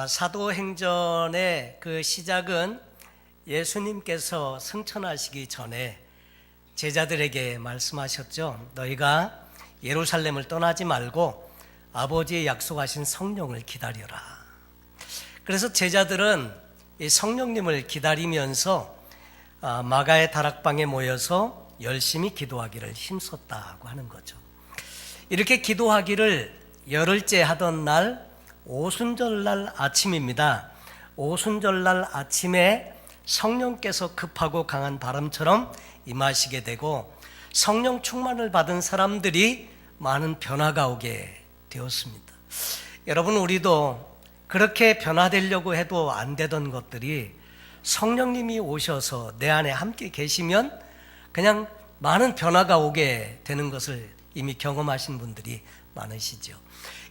사도행전의 그 시작은 예수님께서 승천하시기 전에 제자들에게 말씀하셨죠. 너희가 예루살렘을 떠나지 말고 아버지의 약속하신 성령을 기다려라. 그래서 제자들은 이 성령님을 기다리면서 마가의 다락방에 모여서 열심히 기도하기를 힘썼다고 하는 거죠. 이렇게 기도하기를 열흘째 하던 날 오순절날 아침입니다. 오순절날 아침에 성령께서 급하고 강한 바람처럼 임하시게 되고 성령 충만을 받은 사람들이 많은 변화가 오게 되었습니다. 여러분, 우리도 그렇게 변화되려고 해도 안 되던 것들이 성령님이 오셔서 내 안에 함께 계시면 그냥 많은 변화가 오게 되는 것을 이미 경험하신 분들이 많으시죠.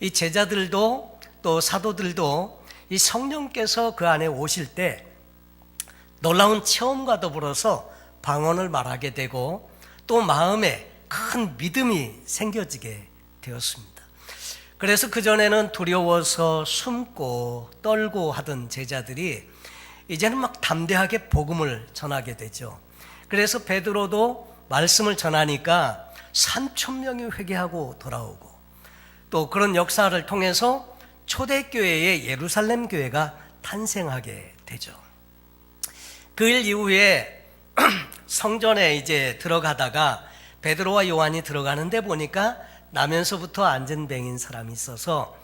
이 제자들도 또 사도들도 이 성령께서 그 안에 오실 때 놀라운 체험과 더불어서 방언을 말하게 되고 또 마음에 큰 믿음이 생겨지게 되었습니다. 그래서 그전에는 두려워서 숨고 떨고 하던 제자들이 이제는 막 담대하게 복음을 전하게 되죠. 그래서 베드로도 말씀을 전하니까 3,000명이 회개하고 돌아오고 또 그런 역사를 통해서 초대교회의 예루살렘 교회가 탄생하게 되죠. 그 일 이후에 성전에 이제 들어가다가 베드로와 요한이 들어가는데 보니까 나면서부터 안전뱅인 사람이 있어서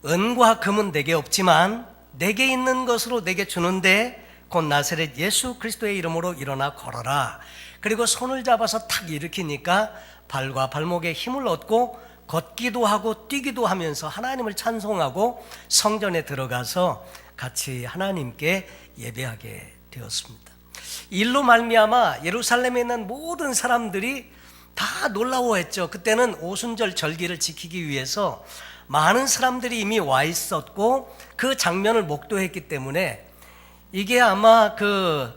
은과 금은 내게 없지만 내게 있는 것으로 내게 주는데 곧 나사렛 예수 그리스도의 이름으로 일어나 걸어라. 그리고 손을 잡아서 탁 일으키니까 발과 발목에 힘을 얻고 걷기도 하고 뛰기도 하면서 하나님을 찬송하고 성전에 들어가서 같이 하나님께 예배하게 되었습니다. 일로 말미암아 예루살렘에 있는 모든 사람들이 다 놀라워했죠. 그때는 오순절 절기를 지키기 위해서 많은 사람들이 이미 와 있었고 그 장면을 목도했기 때문에 이게 아마 그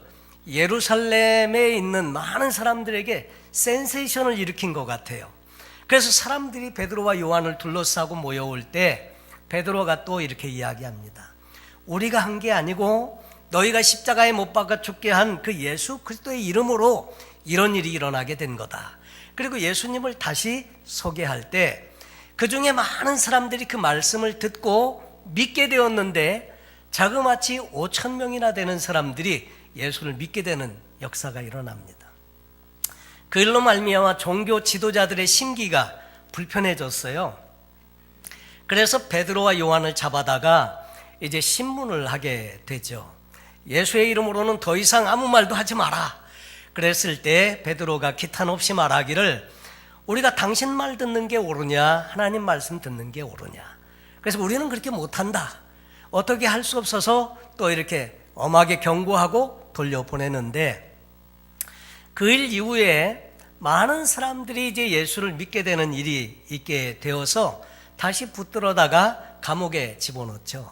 예루살렘에 있는 많은 사람들에게 센세이션을 일으킨 것 같아요. 그래서 사람들이 베드로와 요한을 둘러싸고 모여올 때 베드로가 또 이렇게 이야기합니다. 우리가 한 게 아니고 너희가 십자가에 못 박아 죽게 한 그 예수 그리스도의 이름으로 이런 일이 일어나게 된 거다. 그리고 예수님을 다시 소개할 때 그 중에 많은 사람들이 그 말씀을 듣고 믿게 되었는데 자그마치 5,000명이나 되는 사람들이 예수를 믿게 되는 역사가 일어납니다. 그 일로 말미암아 종교 지도자들의 심기가 불편해졌어요. 그래서 베드로와 요한을 잡아다가 이제 신문을 하게 되죠. 예수의 이름으로는 더 이상 아무 말도 하지 마라. 그랬을 때 베드로가 기탄 없이 말하기를 우리가 당신 말 듣는 게 옳으냐 하나님 말씀 듣는 게 옳으냐. 그래서 우리는 그렇게 못한다. 어떻게 할 수 없어서 또 이렇게 엄하게 경고하고 돌려보내는데 그 일 이후에 많은 사람들이 이제 예수를 믿게 되는 일이 있게 되어서 다시 붙들어다가 감옥에 집어넣죠.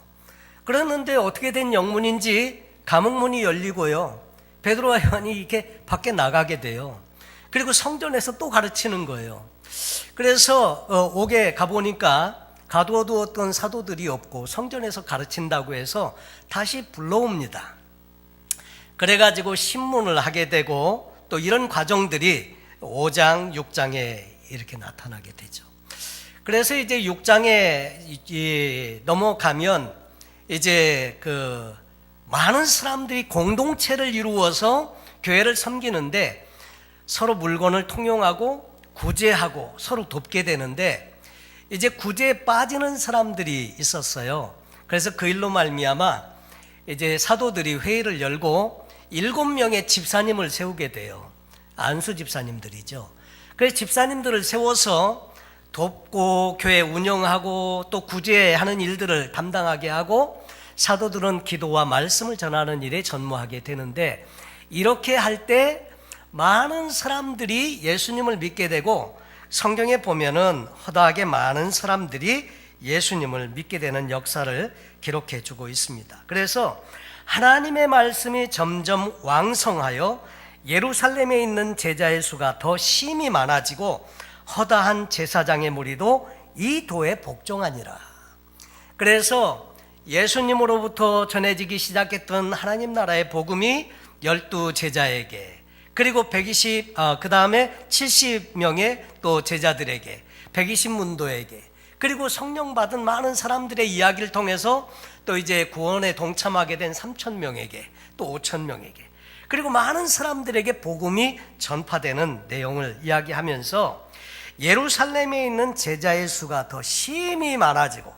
그랬는데 어떻게 된 영문인지 감옥문이 열리고요. 베드로와 요한이 이렇게 밖에 나가게 돼요. 그리고 성전에서 또 가르치는 거예요. 그래서 옥에 가보니까 가두어두었던 사도들이 없고 성전에서 가르친다고 해서 다시 불러옵니다. 그래가지고 신문을 하게 되고 또 이런 과정들이 5장, 6장에 이렇게 나타나게 되죠. 그래서 이제 6장에 넘어가면 이제 그 많은 사람들이 공동체를 이루어서 교회를 섬기는데 서로 물건을 통용하고 구제하고 서로 돕게 되는데 이제 구제에 빠지는 사람들이 있었어요. 그래서 그 일로 말미암아 이제 사도들이 회의를 열고 7명의 집사님을 세우게 돼요. 안수 집사님들이죠. 그래서 집사님들을 세워서 돕고 교회 운영하고 또 구제하는 일들을 담당하게 하고 사도들은 기도와 말씀을 전하는 일에 전무하게 되는데 이렇게 할 때 많은 사람들이 예수님을 믿게 되고 성경에 보면은 허다하게 많은 사람들이 예수님을 믿게 되는 역사를 기록해 주고 있습니다. 그래서 하나님의 말씀이 점점 왕성하여 예루살렘에 있는 제자의 수가 더 심히 많아지고 허다한 제사장의 무리도 이 도에 복종하니라. 그래서 예수님으로부터 전해지기 시작했던 하나님 나라의 복음이 12제자에게, 그리고 그 다음에 70명의 또 제자들에게, 120문도에게, 그리고 성령 받은 많은 사람들의 이야기를 통해서 또 이제 구원에 동참하게 된 3,000명에게, 또 5,000명에게, 그리고 많은 사람들에게 복음이 전파되는 내용을 이야기하면서 예루살렘에 있는 제자의 수가 더 심히 많아지고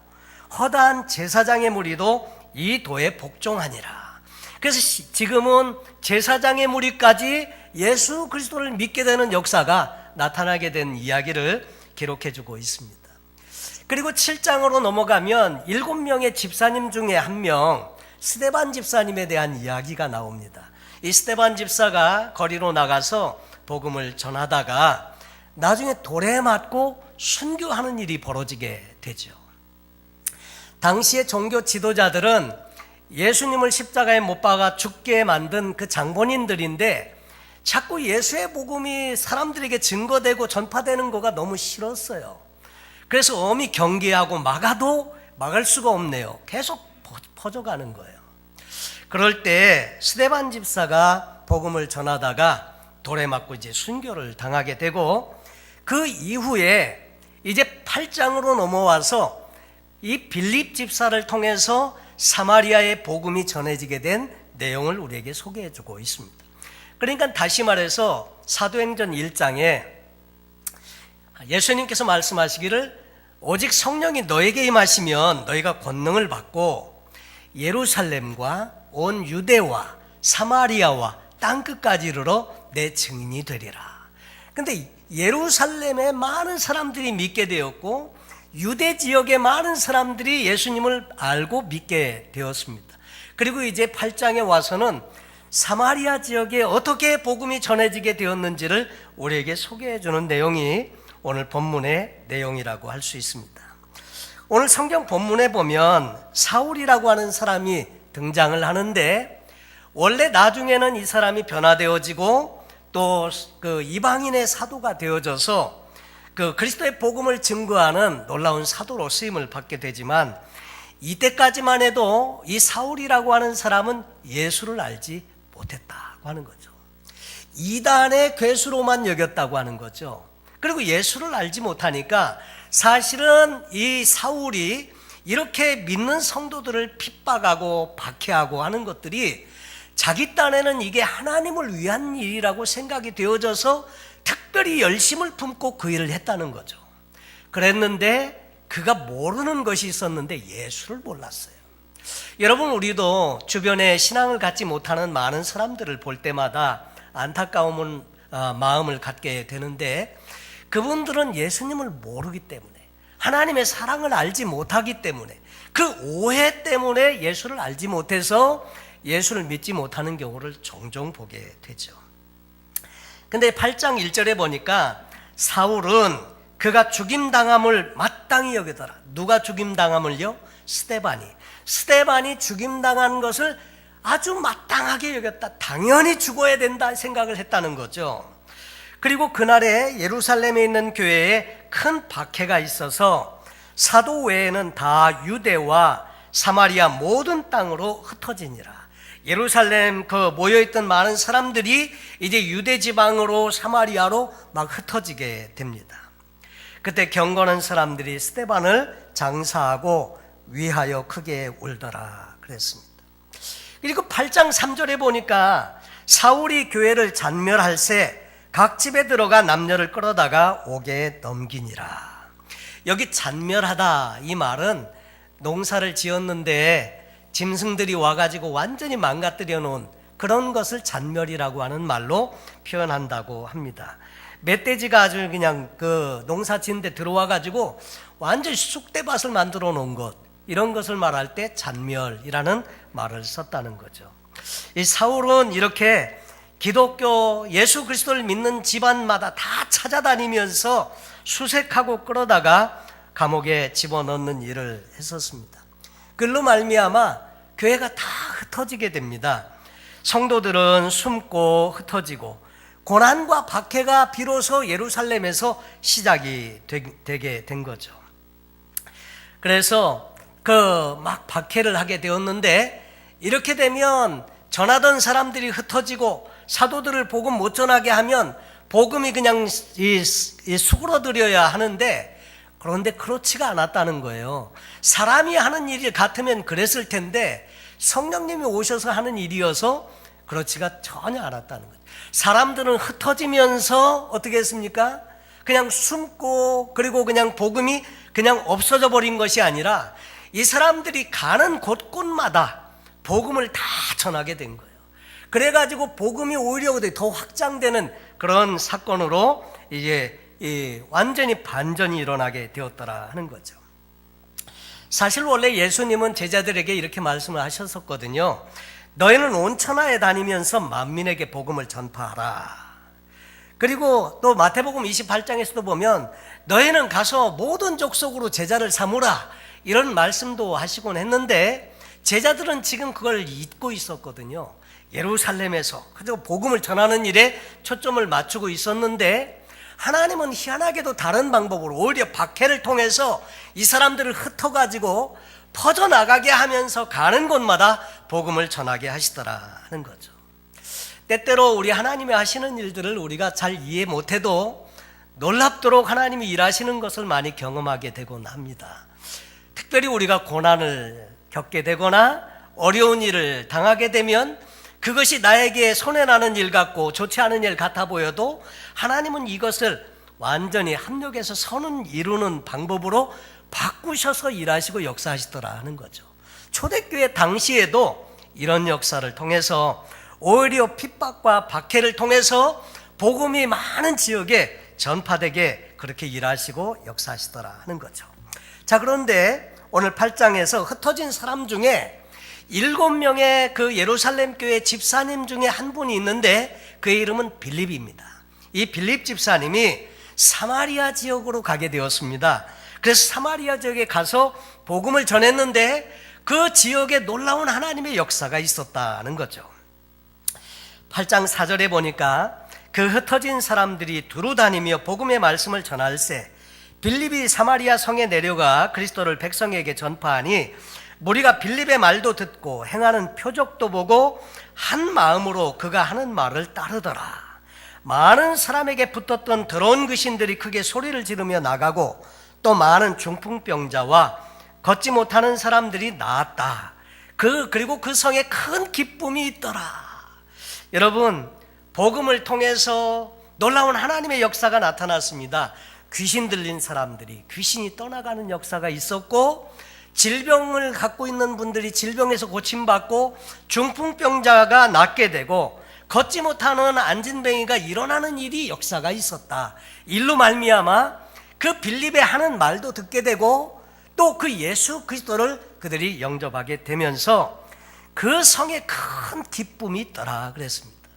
허다한 제사장의 무리도 이 도에 복종하니라. 그래서 지금은 제사장의 무리까지 예수 그리스도를 믿게 되는 역사가 나타나게 된 이야기를 기록해주고 있습니다. 그리고 7장으로 넘어가면 7명의 집사님 중에 한 명, 스데반 집사님에 대한 이야기가 나옵니다. 이 스데반 집사가 거리로 나가서 복음을 전하다가 나중에 돌에 맞고 순교하는 일이 벌어지게 되죠. 당시의 종교 지도자들은 예수님을 십자가에 못 박아 죽게 만든 그 장본인들인데 자꾸 예수의 복음이 사람들에게 증거되고 전파되는 거가 너무 싫었어요. 그래서 엄히 경계하고 막아도 막을 수가 없네요. 계속 퍼져가는 거예요. 그럴 때 스데반 집사가 복음을 전하다가 돌에 맞고 이제 순교를 당하게 되고, 그 이후에 이제 8장으로 넘어와서 이 빌립 집사를 통해서 사마리아의 복음이 전해지게 된 내용을 우리에게 소개해 주고 있습니다. 그러니까 다시 말해서 사도행전 1장에 예수님께서 말씀하시기를 오직 성령이 너에게 임하시면 너희가 권능을 받고 예루살렘과 온 유대와 사마리아와 땅끝까지 이르러 내 증인이 되리라. 근데 예루살렘에 많은 사람들이 믿게 되었고 유대 지역의 많은 사람들이 예수님을 알고 믿게 되었습니다. 그리고 이제 8장에 와서는 사마리아 지역에 어떻게 복음이 전해지게 되었는지를 우리에게 소개해 주는 내용이 오늘 본문의 내용이라고 할 수 있습니다. 오늘 성경 본문에 보면 사울이라고 하는 사람이 등장을 하는데, 원래 나중에는 이 사람이 변화되어지고 또 그 이방인의 사도가 되어져서 그 그리스도의 복음을 증거하는 놀라운 사도로 쓰임을 받게 되지만, 이때까지만 해도 이 사울이라고 하는 사람은 예수를 알지 못했다고 하는 거죠. 이단의 괴수로만 여겼다고 하는 거죠. 그리고 예수를 알지 못하니까 사실은 이 사울이 이렇게 믿는 성도들을 핍박하고 박해하고 하는 것들이 자기 딴에는 이게 하나님을 위한 일이라고 생각이 되어져서 특별히 열심을 품고 그 일을 했다는 거죠. 그랬는데 그가 모르는 것이 있었는데 예수를 몰랐어요. 여러분, 우리도 주변에 신앙을 갖지 못하는 많은 사람들을 볼 때마다 안타까운 마음을 갖게 되는데, 그분들은 예수님을 모르기 때문에, 하나님의 사랑을 알지 못하기 때문에, 그 오해 때문에 예수를 알지 못해서 예수를 믿지 못하는 경우를 종종 보게 되죠. 근데 8장 1절에 보니까 사울은 그가 죽임당함을 마땅히 여기더라. 누가 죽임당함을요? 스데반이 죽임당한 것을 아주 마땅하게 여겼다. 당연히 죽어야 된다 생각을 했다는 거죠. 그리고 그날에 예루살렘에 있는 교회에 큰 박해가 있어서 사도 외에는 다 유대와 사마리아 모든 땅으로 흩어지니라. 예루살렘 그 모여있던 많은 사람들이 이제 유대 지방으로 사마리아로 막 흩어지게 됩니다. 그때 경건한 사람들이 스데반을 장사하고 위하여 크게 울더라 그랬습니다. 그리고 8장 3절에 보니까 사울이 교회를 잔멸할새 각 집에 들어가 남녀를 끌어다가 옥에 넘기니라. 여기 잔멸하다 이 말은 농사를 지었는데 짐승들이 와가지고 완전히 망가뜨려 놓은 그런 것을 잔멸이라고 하는 말로 표현한다고 합니다. 멧돼지가 아주 그냥 그 농사 짓는데 들어와가지고 완전히 쑥대밭을 만들어 놓은 것, 이런 것을 말할 때 잔멸이라는 말을 썼다는 거죠. 이 사울은 이렇게 기독교 예수 그리스도를 믿는 집안마다 다 찾아다니면서 수색하고 끌어다가 감옥에 집어넣는 일을 했었습니다. 그걸로 말미암아 교회가 다 흩어지게 됩니다. 성도들은 숨고 흩어지고 고난과 박해가 비로소 예루살렘에서 시작이 되게 된 거죠. 그래서 막 박해를 하게 되었는데, 이렇게 되면 전하던 사람들이 흩어지고 사도들을 복음 못 전하게 하면 복음이 그냥 수그러들어야 하는데, 그런데 그렇지가 않았다는 거예요. 사람이 하는 일이 같으면 그랬을 텐데 성령님이 오셔서 하는 일이어서 그렇지가 전혀 않았다는 거죠. 사람들은 흩어지면서 어떻게 했습니까? 그냥 숨고, 그리고 그냥 복음이 그냥 없어져 버린 것이 아니라 이 사람들이 가는 곳곳마다 복음을 다 전하게 된 거예요. 그래가지고 복음이 오히려 더 확장되는 그런 사건으로 이제 완전히 반전이 일어나게 되었더라 하는 거죠. 사실 원래 예수님은 제자들에게 이렇게 말씀을 하셨었거든요. 너희는 온 천하에 다니면서 만민에게 복음을 전파하라. 그리고 또 마태복음 28장에서도 보면 너희는 가서 모든 족속으로 제자를 삼으라, 이런 말씀도 하시곤 했는데, 제자들은 지금 그걸 잊고 있었거든요. 예루살렘에서 그저 복음을 전하는 일에 초점을 맞추고 있었는데, 하나님은 희한하게도 다른 방법으로 오히려 박해를 통해서 이 사람들을 흩어가지고 퍼져나가게 하면서 가는 곳마다 복음을 전하게 하시더라 하는 거죠. 때때로 우리 하나님이 하시는 일들을 우리가 잘 이해 못해도 놀랍도록 하나님이 일하시는 것을 많이 경험하게 되곤 합니다. 특별히 우리가 고난을 겪게 되거나 어려운 일을 당하게 되면 그것이 나에게 손해나는 일 같고 좋지 않은 일 같아 보여도 하나님은 이것을 완전히 합력해서 선을 이루는 방법으로 바꾸셔서 일하시고 역사하시더라 하는 거죠. 초대교회 당시에도 이런 역사를 통해서 오히려 핍박과 박해를 통해서 복음이 많은 지역에 전파되게 그렇게 일하시고 역사하시더라 하는 거죠. 자, 그런데 오늘 8장에서 흩어진 사람 중에 7명의 그 예루살렘 교회 집사님 중에 한 분이 있는데 그의 이름은 빌립입니다. 이 빌립 집사님이 사마리아 지역으로 가게 되었습니다. 그래서 사마리아 지역에 가서 복음을 전했는데 그 지역에 놀라운 하나님의 역사가 있었다는 거죠. 8장 4절에 보니까 그 흩어진 사람들이 두루 다니며 복음의 말씀을 전할세 빌립이 사마리아 성에 내려가 그리스도를 백성에게 전파하니 무리가 빌립의 말도 듣고 행하는 표적도 보고 한 마음으로 그가 하는 말을 따르더라. 많은 사람에게 붙었던 더러운 귀신들이 크게 소리를 지르며 나가고 또 많은 중풍병자와 걷지 못하는 사람들이 나았다. 그리고 그 성에 큰 기쁨이 있더라. 여러분, 복음을 통해서 놀라운 하나님의 역사가 나타났습니다. 귀신 들린 사람들이 귀신이 떠나가는 역사가 있었고, 질병을 갖고 있는 분들이 질병에서 고침받고 중풍병자가 낫게 되고 걷지 못하는 안진뱅이가 일어나는 일이 역사가 있었다. 일로 말미암아 그 빌립의 하는 말도 듣게 되고 또 그 예수 그리스도를 그들이 영접하게 되면서 그 성에 큰 기쁨이 있더라 그랬습니다.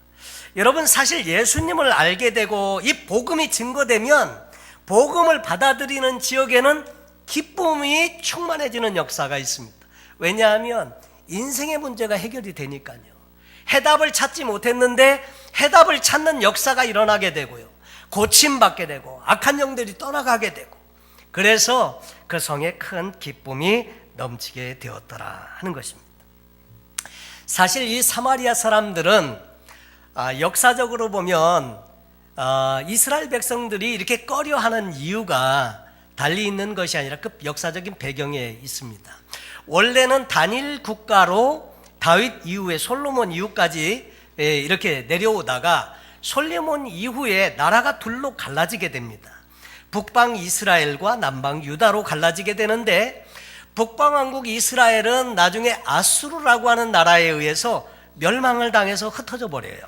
여러분, 사실 예수님을 알게 되고 이 복음이 증거되면 복음을 받아들이는 지역에는 기쁨이 충만해지는 역사가 있습니다. 왜냐하면 인생의 문제가 해결이 되니까요. 해답을 찾지 못했는데 해답을 찾는 역사가 일어나게 되고요. 고침받게 되고 악한 영들이 떠나가게 되고, 그래서 그 성에 큰 기쁨이 넘치게 되었더라 하는 것입니다. 사실 이 사마리아 사람들은 역사적으로 보면 이스라엘 백성들이 이렇게 꺼려하는 이유가 달리 있는 것이 아니라 그 역사적인 배경에 있습니다. 원래는 단일 국가로 다윗 이후에 솔로몬 이후까지 이렇게 내려오다가 솔로몬 이후에 나라가 둘로 갈라지게 됩니다. 북방 이스라엘과 남방 유다로 갈라지게 되는데, 북방왕국 이스라엘은 나중에 아수르라고 하는 나라에 의해서 멸망을 당해서 흩어져 버려요.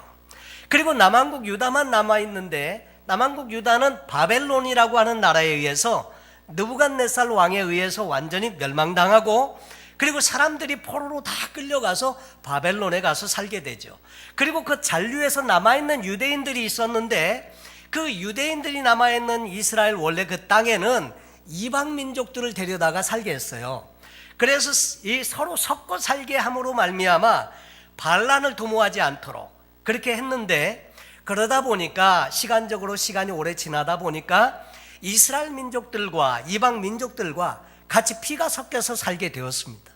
그리고 남왕국 유다만 남아있는데, 남왕국 유다는 바벨론이라고 하는 나라에 의해서 느부갓네살 왕에 의해서 완전히 멸망당하고, 그리고 사람들이 포로로 다 끌려가서 바벨론에 가서 살게 되죠. 그리고 그 잔류에서 남아있는 유대인들이 있었는데, 그 유대인들이 남아있는 이스라엘 원래 그 땅에는 이방 민족들을 데려다가 살게 했어요. 그래서 이 서로 섞어 살게 함으로 말미암아 반란을 도모하지 않도록 그렇게 했는데, 그러다 보니까 시간이 오래 지나다 보니까 이스라엘 민족들과 이방 민족들과 같이 피가 섞여서 살게 되었습니다.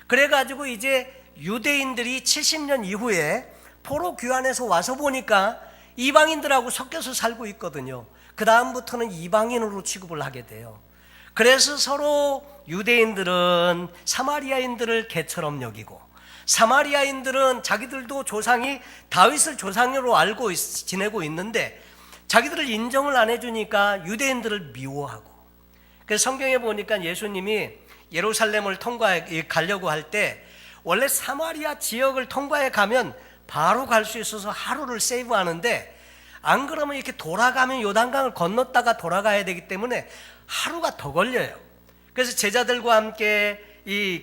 그래가지고 이제 유대인들이 70년 이후에 포로 귀환해서 와서 보니까 이방인들하고 섞여서 살고 있거든요. 그 다음부터는 이방인으로 취급을 하게 돼요. 그래서 서로 유대인들은 사마리아인들을 개처럼 여기고, 사마리아인들은 자기들도 조상이 다윗을 조상으로 알고 지내고 있는데 자기들을 인정을 안 해주니까 유대인들을 미워하고. 그래서 성경에 보니까 예수님이 예루살렘을 가려고 할 때 원래 사마리아 지역을 통과해 가면 바로 갈 수 있어서 하루를 세이브하는데, 안 그러면 이렇게 돌아가면 요단강을 건넜다가 돌아가야 되기 때문에 하루가 더 걸려요. 그래서 제자들과 함께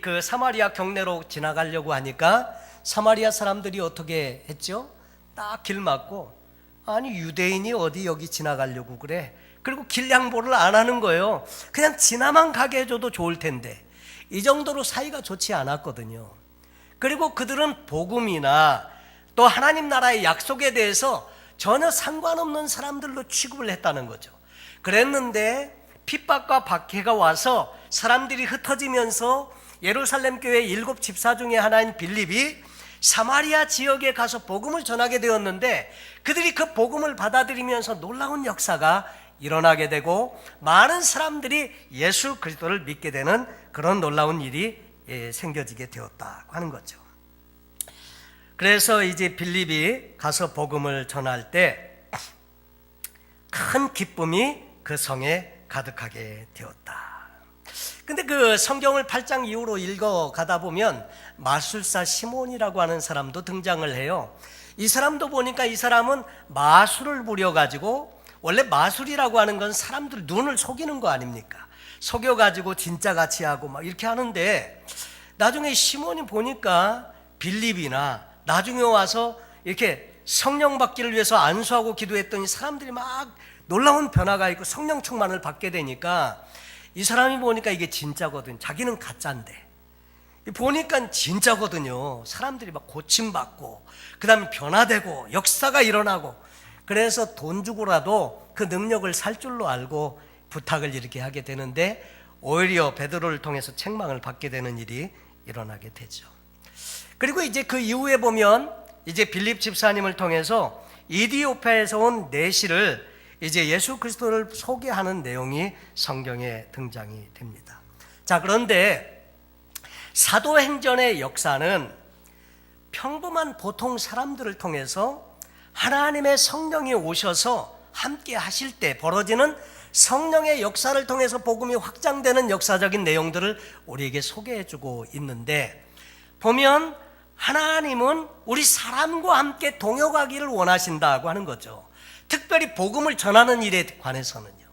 그 사마리아 경내로 지나가려고 하니까 사마리아 사람들이 어떻게 했죠? 딱 길 막고, 아니 유대인이 어디 여기 지나가려고 그래? 그리고 길 양보를 안 하는 거예요. 그냥 지나만 가게 해줘도 좋을 텐데. 이 정도로 사이가 좋지 않았거든요. 그리고 그들은 복음이나 또 하나님 나라의 약속에 대해서 전혀 상관없는 사람들로 취급을 했다는 거죠. 그랬는데 핍박과 박해가 와서 사람들이 흩어지면서 예루살렘 교회 7 집사 중에 하나인 빌립이 사마리아 지역에 가서 복음을 전하게 되었는데, 그들이 그 복음을 받아들이면서 놀라운 역사가 일어나게 되고 많은 사람들이 예수 그리스도를 믿게 되는 그런 놀라운 일이 생겨지게 되었다고 하는 거죠. 그래서 이제 빌립이 가서 복음을 전할 때 큰 기쁨이 그 성에 가득하게 되었다. 근데 그 성경을 8장 이후로 읽어가다 보면 마술사 시몬이라고 하는 사람도 등장을 해요. 이 사람도 보니까 이 사람은 마술을 부려가지고, 원래 마술이라고 하는 건 사람들 눈을 속이는 거 아닙니까? 속여가지고 진짜같이 하고 막 이렇게 하는데, 나중에 시몬이 보니까 빌립이나 나중에 와서 이렇게 성령 받기를 위해서 안수하고 기도했더니 사람들이 막 놀라운 변화가 있고 성령 충만을 받게 되니까 이 사람이 보니까 이게 진짜거든. 자기는 가짜인데 보니까 진짜거든요. 사람들이 막 고침받고 그 다음에 변화되고 역사가 일어나고, 그래서 돈 주고라도 그 능력을 살 줄로 알고 부탁을 이렇게 하게 되는데, 오히려 베드로를 통해서 책망을 받게 되는 일이 일어나게 되죠. 그리고 이제 그 이후에 보면 이제 빌립 집사님을 통해서 이디오피아에서 온 내시를 이제 예수 그리스도를 소개하는 내용이 성경에 등장이 됩니다. 자, 그런데 사도행전의 역사는 평범한 보통 사람들을 통해서 하나님의 성령이 오셔서 함께 하실 때 벌어지는 성령의 역사를 통해서 복음이 확장되는 역사적인 내용들을 우리에게 소개해주고 있는데, 보면 하나님은 우리 사람과 함께 동역하기를 원하신다고 하는 거죠. 특별히 복음을 전하는 일에 관해서는요.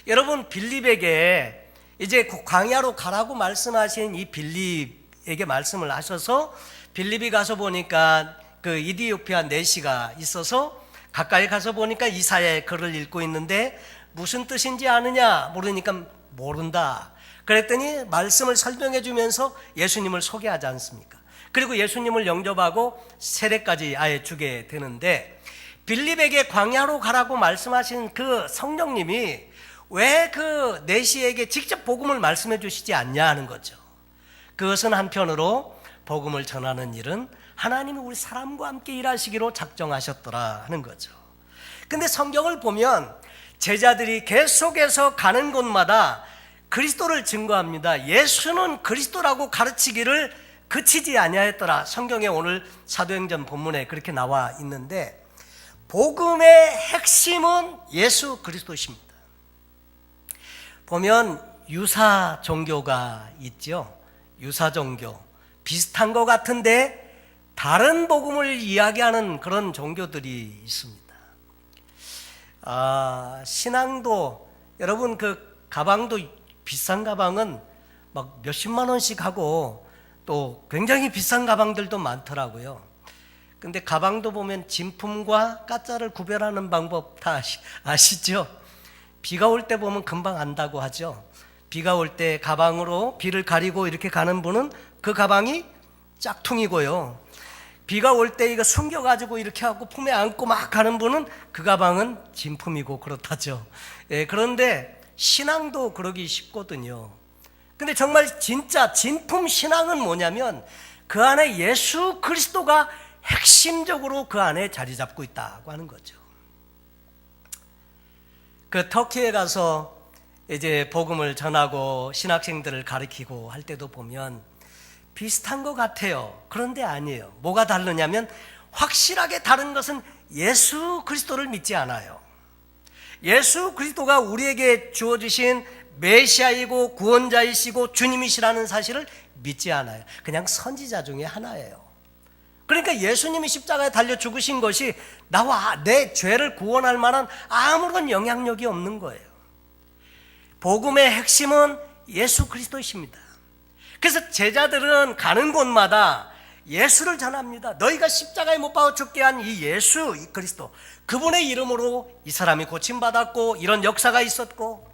여러분, 빌립에게 이제 광야로 가라고 말씀하신 이 빌립에게 말씀을 하셔서 빌립이 가서 보니까 그 이디오피아 내시가 있어서 가까이 가서 보니까 이사야의 글을 읽고 있는데 무슨 뜻인지 아느냐 모르니까 모른다. 그랬더니 말씀을 설명해 주면서 예수님을 소개하지 않습니까? 그리고 예수님을 영접하고 세례까지 아예 주게 되는데, 빌립에게 광야로 가라고 말씀하신 그 성령님이 왜 그 내시에게 직접 복음을 말씀해 주시지 않냐 하는 거죠. 그것은 한편으로 복음을 전하는 일은 하나님이 우리 사람과 함께 일하시기로 작정하셨더라 하는 거죠. 근데 성경을 보면 제자들이 계속해서 가는 곳마다 그리스도를 증거합니다. 예수는 그리스도라고 가르치기를 그치지 아니하였더라. 성경에 오늘 사도행전 본문에 그렇게 나와 있는데, 복음의 핵심은 예수 그리스도십니다. 보면 유사 종교가 있죠. 유사 종교 비슷한 것 같은데 다른 복음을 이야기하는 그런 종교들이 있습니다. 신앙도 여러분 그 가방도 비싼 가방은 막 몇십만 원씩 하고 또 굉장히 비싼 가방들도 많더라고요. 근데 가방도 보면 진품과 가짜를 구별하는 방법 다 아시죠? 비가 올 때 보면 금방 안다고 하죠. 비가 올 때 가방으로 비를 가리고 이렇게 가는 분은 그 가방이 짝퉁이고요. 비가 올 때 이거 숨겨가지고 이렇게 하고 품에 안고 막 가는 분은 그 가방은 진품이고 그렇다죠. 그런데 신앙도 그러기 쉽거든요. 근데 정말 진짜 진품 신앙은 뭐냐면 그 안에 예수 그리스도가 핵심적으로 그 안에 자리 잡고 있다고 하는 거죠. 그 터키에 가서 이제 복음을 전하고 신학생들을 가르치고 할 때도 보면 비슷한 것 같아요. 그런데 아니에요. 뭐가 다르냐면 확실하게 다른 것은 예수 그리스도를 믿지 않아요. 예수 그리스도가 우리에게 주어주신 메시아이고 구원자이시고 주님이시라는 사실을 믿지 않아요. 그냥 선지자 중에 하나예요. 그러니까 예수님이 십자가에 달려 죽으신 것이 나와 내 죄를 구원할 만한 아무런 영향력이 없는 거예요. 복음의 핵심은 예수 그리스도이십니다. 그래서 제자들은 가는 곳마다 예수를 전합니다. 너희가 십자가에 못 박아 죽게 한 이 예수, 이 그리스도, 그분의 이름으로 이 사람이 고침받았고 이런 역사가 있었고,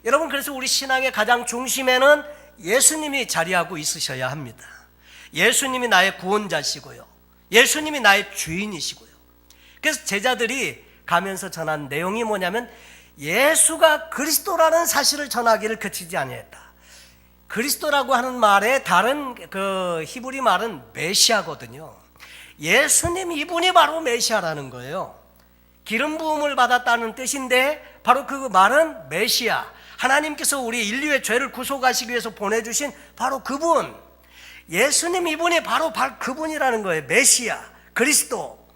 여러분 그래서 우리 신앙의 가장 중심에는 예수님이 자리하고 있으셔야 합니다. 예수님이 나의 구원자시고요, 예수님이 나의 주인이시고요. 그래서 제자들이 가면서 전한 내용이 뭐냐면 예수가 그리스도라는 사실을 전하기를 그치지 아니했다. 그리스도라고 하는 말의 다른 그 히브리 말은 메시아거든요. 예수님 이분이 바로 메시아라는 거예요. 기름 부음을 받았다는 뜻인데 바로 그 말은 메시아, 하나님께서 우리 인류의 죄를 구속하시기 위해서 보내주신 바로 그분, 예수님 이분이 바로 그분이라는 거예요. 메시아, 그리스도.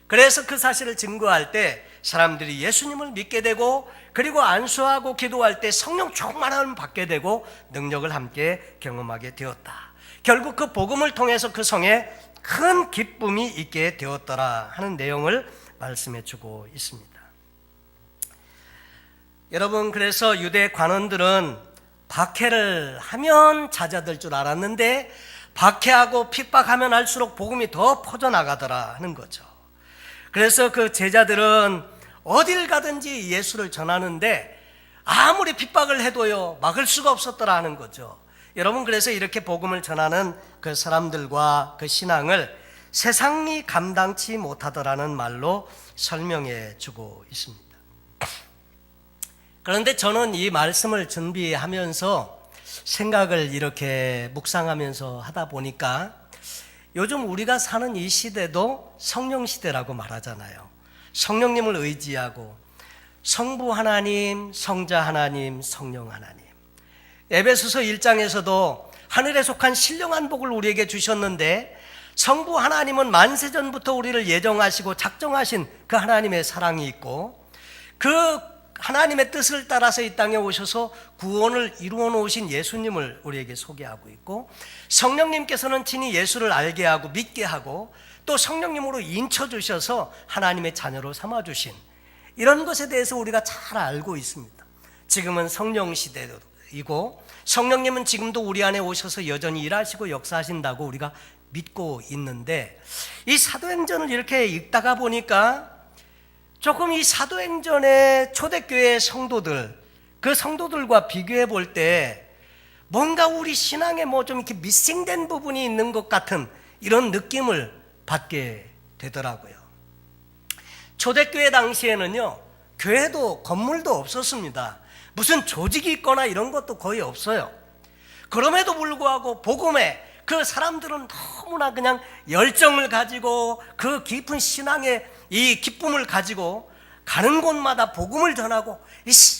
그래서 그 사실을 증거할 때 사람들이 예수님을 믿게 되고, 그리고 안수하고 기도할 때 성령 충만함을 받게 되고 능력을 함께 경험하게 되었다. 결국 그 복음을 통해서 그 성에 큰 기쁨이 있게 되었더라 하는 내용을 말씀해 주고 있습니다. 여러분, 그래서 유대 관원들은 박해를 하면 잦아들 줄 알았는데 박해하고 핍박하면 할수록 복음이 더 퍼져나가더라 하는 거죠. 그래서 그 제자들은 어딜 가든지 예수를 전하는데 아무리 핍박을 해도요 막을 수가 없었더라 하는 거죠. 여러분, 그래서 이렇게 복음을 전하는 그 사람들과 그 신앙을 세상이 감당치 못하더라는 말로 설명해 주고 있습니다. 그런데 저는 이 말씀을 준비하면서 생각을 이렇게 묵상하면서 하다 보니까 요즘 우리가 사는 이 시대도 성령 시대라고 말하잖아요. 성령님을 의지하고 성부 하나님, 성자 하나님, 성령 하나님. 에베소서 1장에서도 하늘에 속한 신령한 복을 우리에게 주셨는데 성부 하나님은 만세전부터 우리를 예정하시고 작정하신 그 하나님의 사랑이 있고, 그 하나님의 뜻을 따라서 이 땅에 오셔서 구원을 이루어 놓으신 예수님을 우리에게 소개하고 있고, 성령님께서는 친히 예수를 알게 하고 믿게 하고 또 성령님으로 인쳐주셔서 하나님의 자녀로 삼아주신 이런 것에 대해서 우리가 잘 알고 있습니다. 지금은 성령 시대이고 성령님은 지금도 우리 안에 오셔서 여전히 일하시고 역사하신다고 우리가 믿고 있는데, 이 사도행전을 이렇게 읽다가 보니까 조금 이 사도행전의 초대교회 성도들, 그 성도들과 비교해 볼 때 뭔가 우리 신앙에 뭐 좀 이렇게 미싱된 부분이 있는 것 같은 이런 느낌을 받게 되더라고요. 초대교회 당시에는요, 교회도 건물도 없었습니다. 무슨 조직이 있거나 이런 것도 거의 없어요. 그럼에도 불구하고 복음에 그 사람들은 너무나 그냥 열정을 가지고 그 깊은 신앙의 이 기쁨을 가지고 가는 곳마다 복음을 전하고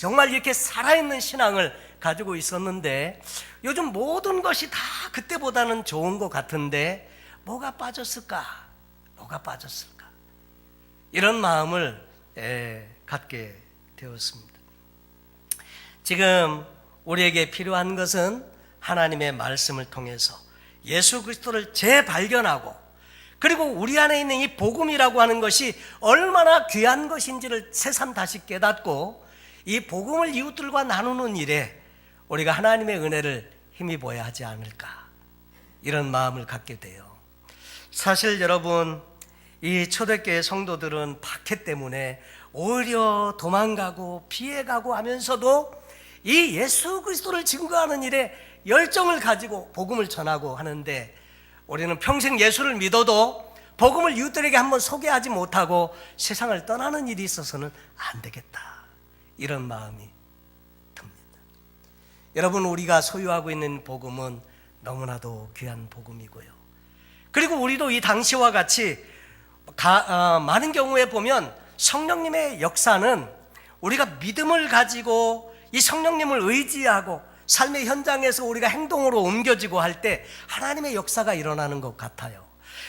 정말 이렇게 살아있는 신앙을 가지고 있었는데, 요즘 모든 것이 다 그때보다는 좋은 것 같은데 뭐가 빠졌을까? 뭐가 빠졌을까? 이런 마음을 갖게 되었습니다. 지금 우리에게 필요한 것은 하나님의 말씀을 통해서 예수 그리스도를 재발견하고, 그리고 우리 안에 있는 이 복음이라고 하는 것이 얼마나 귀한 것인지를 새삼 다시 깨닫고 이 복음을 이웃들과 나누는 일에 우리가 하나님의 은혜를 힘입어야 하지 않을까, 이런 마음을 갖게 돼요. 사실 여러분, 이 초대교회 성도들은 박해 때문에 오히려 도망가고 피해가고 하면서도 이 예수 그리스도를 증거하는 일에 열정을 가지고 복음을 전하고 하는데, 우리는 평생 예수를 믿어도 복음을 이웃들에게 한번 소개하지 못하고 세상을 떠나는 일이 있어서는 안 되겠다, 이런 마음이 듭니다. 여러분, 우리가 소유하고 있는 복음은 너무나도 귀한 복음이고요. 그리고 우리도 이 당시와 같이 많은 경우에 보면 성령님의 역사는 우리가 믿음을 가지고 이 성령님을 의지하고 삶의 현장에서 우리가 행동으로 옮겨지고 할 때 하나님의 역사가 일어나는 것 같아요.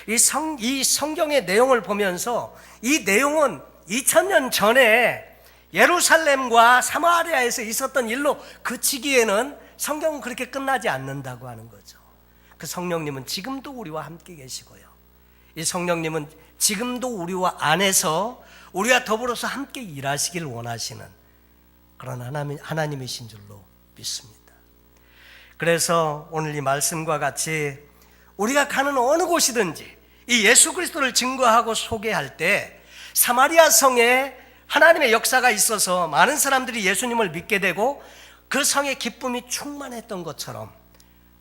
이 성경의 내용을 보면서 이 내용은 2000년 전에 예루살렘과 사마리아에서 있었던 일로 그치기에는 성경은 그렇게 끝나지 않는다고 하는 거죠. 그 성령님은 지금도 우리와 함께 계시고요. 이 성령님은 지금도 우리와 안에서 우리와 더불어서 함께 일하시길 원하시는 그런 하나님이신 줄로 믿습니다. 그래서 오늘 이 말씀과 같이 우리가 가는 어느 곳이든지 이 예수 그리스도를 증거하고 소개할 때 사마리아 성에 하나님의 역사가 있어서 많은 사람들이 예수님을 믿게 되고 그 성의 기쁨이 충만했던 것처럼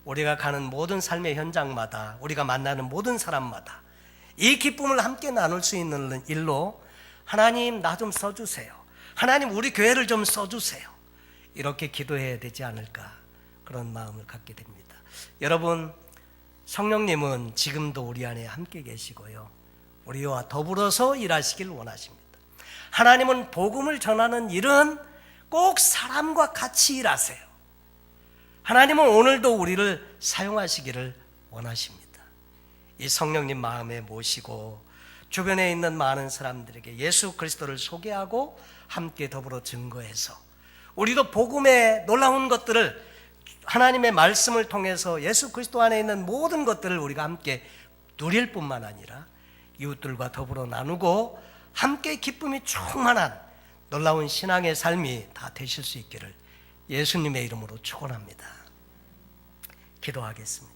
우리가 가는 모든 삶의 현장마다 우리가 만나는 모든 사람마다 이 기쁨을 함께 나눌 수 있는 일로 하나님 나 좀 써주세요. 하나님 우리 교회를 좀 써주세요. 이렇게 기도해야 되지 않을까 그런 마음을 갖게 됩니다. 여러분, 성령님은 지금도 우리 안에 함께 계시고요. 우리와 더불어서 일하시길 원하십니다. 하나님은 복음을 전하는 일은 꼭 사람과 같이 일하세요. 하나님은 오늘도 우리를 사용하시기를 원하십니다. 이 성령님 마음에 모시고 주변에 있는 많은 사람들에게 예수 그리스도를 소개하고 함께 더불어 증거해서 우리도 복음의 놀라운 것들을 하나님의 말씀을 통해서 예수 그리스도 안에 있는 모든 것들을 우리가 함께 누릴 뿐만 아니라 이웃들과 더불어 나누고 함께 기쁨이 충만한 놀라운 신앙의 삶이 다 되실 수 있기를 예수님의 이름으로 축원합니다. 기도하겠습니다.